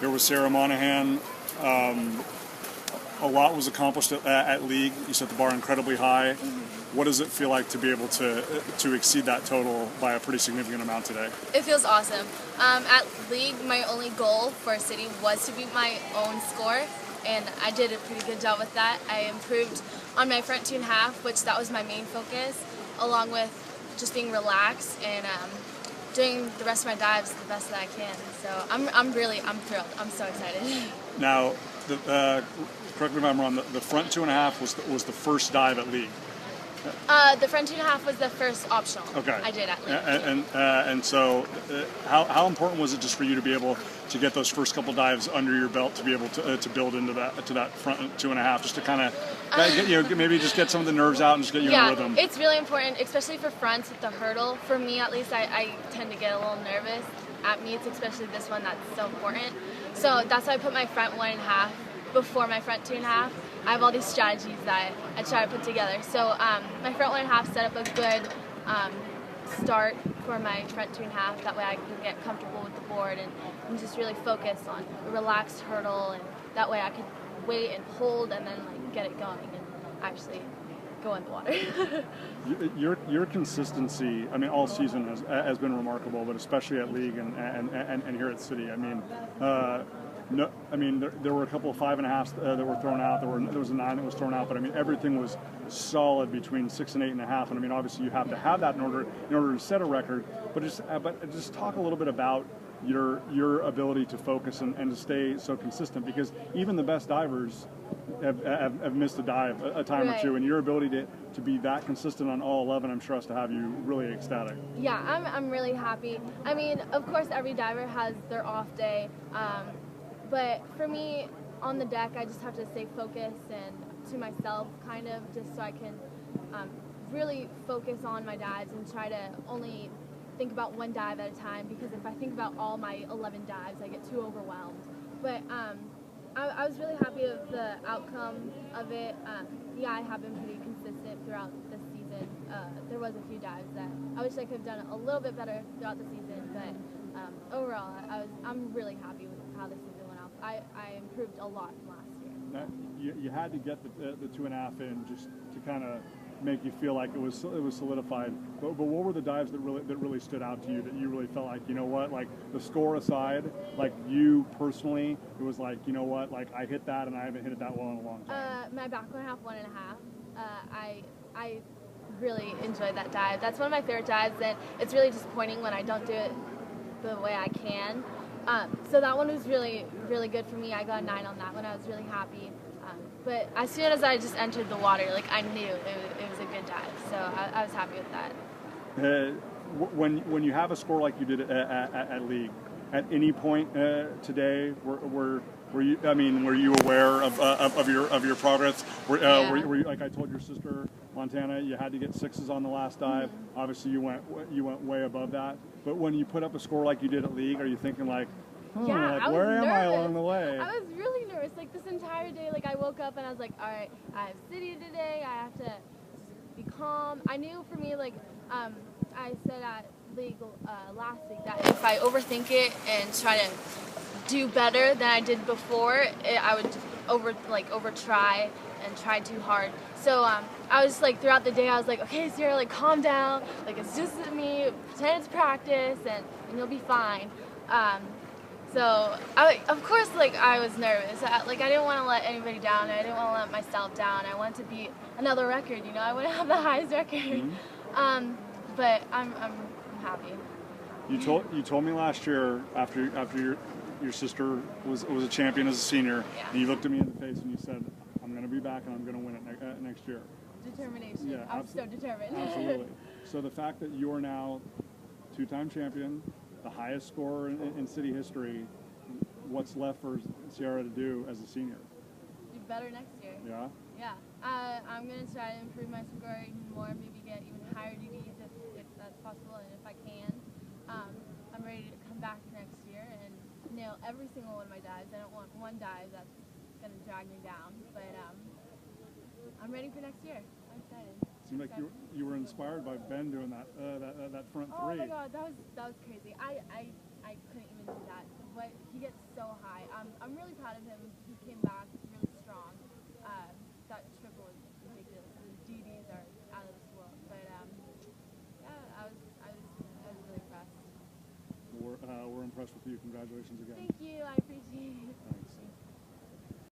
There was Ciara Monahan. A lot was accomplished at league. You set the bar incredibly high. What does it feel like to be able to exceed that total by a pretty significant amount today? It feels awesome. At league, my only goal for city was to beat my own score, and I did a pretty good job with that. I improved on my front 2.5, which that was my main focus, along with just being relaxed and doing the rest of my dives the best that I can. So I'm thrilled. I'm so excited. Now, correct me if I'm wrong. The front 2.5 was the first dive at league. The front 2.5 was the first optional. Okay. I did at league. And so, how important was it just for you to be able to get those first couple dives under your belt to be able to build into that front 2.5, just to kind of maybe just get some of the nerves out and just get you in a rhythm? It's really important, especially for fronts with the hurdle. For me, at least, I tend to get a little nervous at meets, especially this one that's so important. So that's why I put my front 1.5 before my front 2.5. I have all these strategies that I try to put together. So my front 1.5 set up a good start for my front 2.5. That way I can get comfortable with the board and just really focus on a relaxed hurdle, and that way I could wait and hold and then get it going and actually go in the water. Your consistency, I mean, all season has been remarkable, but especially at league and here at City. I mean, no, I mean there were a couple of 5.5s that were thrown out. There was a 9 that was thrown out, but I mean everything was solid between 6 and 8.5. And I mean obviously you have to have that in order to set a record. But just talk a little bit about your ability to focus and to stay so consistent, because even the best divers have missed a dive a time or two, and your ability to be that consistent on all 11, I'm sure has to have you really ecstatic. Yeah, I'm really happy. I mean, of course every diver has their off day. But for me, on the deck, I just have to stay focused and to myself, kind of, just so I can really focus on my dives and try to only think about one dive at a time, because if I think about all my 11 dives, I get too overwhelmed. But I was really happy with the outcome of it. Yeah, I have been pretty consistent throughout the season. There was a few dives that I wish I could have done a little bit better throughout the season, but overall, I'm really happy with how the season went off. I improved a lot from last year. Now, you had to get the 2.5 in just to kind of make you feel like it was solidified. But what were the dives that really stood out to you, that you really felt like, you know what, like the score aside, like you personally, it was like, you know what, like I hit that and I haven't hit it that well in a long time? My back 1.5, 1.5. I really enjoyed that dive. That's one of my favorite dives, and it's really disappointing when I don't do it the way I can. So that one was really, really good for me. I got a 9 on that one. I was really happy. But as soon as I just entered the water, I knew it was a good dive. So I was happy with that. When you have a score like you did at league, at any point today, were you aware of your progress? Were you, like I told your sister Montana, you had to get 6s on the last dive. Mm-hmm. Obviously, you went way above that. But when you put up a score like you did at league, are you thinking like, where am I along the way? I was really nervous. This entire day, I woke up and I was like, all right, I have city today. I have to be calm. I knew for me, I said at league last week, that if I overthink it and try to do better than I did before, I would over try and try too hard. So I was throughout the day, I was like, okay, Ciara, calm down. It's just me. Pretend it's practice, and you'll be fine. So of course, I was nervous. I didn't want to let anybody down. I didn't want to let myself down. I wanted to beat another record. I want to have the highest record. Mm-hmm. But I'm happy. You told me last year after your sister was a champion as a senior, and you looked at me in the face and you said, I'm going to be back and I'm going to win it next year. Determination. Yeah, I'm so determined. Absolutely. So the fact that you are now 2-time champion, the highest scorer in city history, what's left for Ciara to do as a senior? Do better next year. Yeah? Yeah. I'm going to try to improve my score even more, maybe get even higher DVs if that's possible, and if I can. I'm ready to come back next year and nail every single one of my dives. I don't want one dive that's going to drag me down, but I'm ready for next year. I'm excited. Seemed like you were inspired by Ben doing that front 3. Oh my God, that was crazy. I couldn't even do that. He gets so so high. I'm really proud of him. He came back really strong. That triple was ridiculous. The DDs are out of this world. But yeah, I was really impressed. We're impressed with you. Congratulations again. Thank you. I appreciate it. Thanks.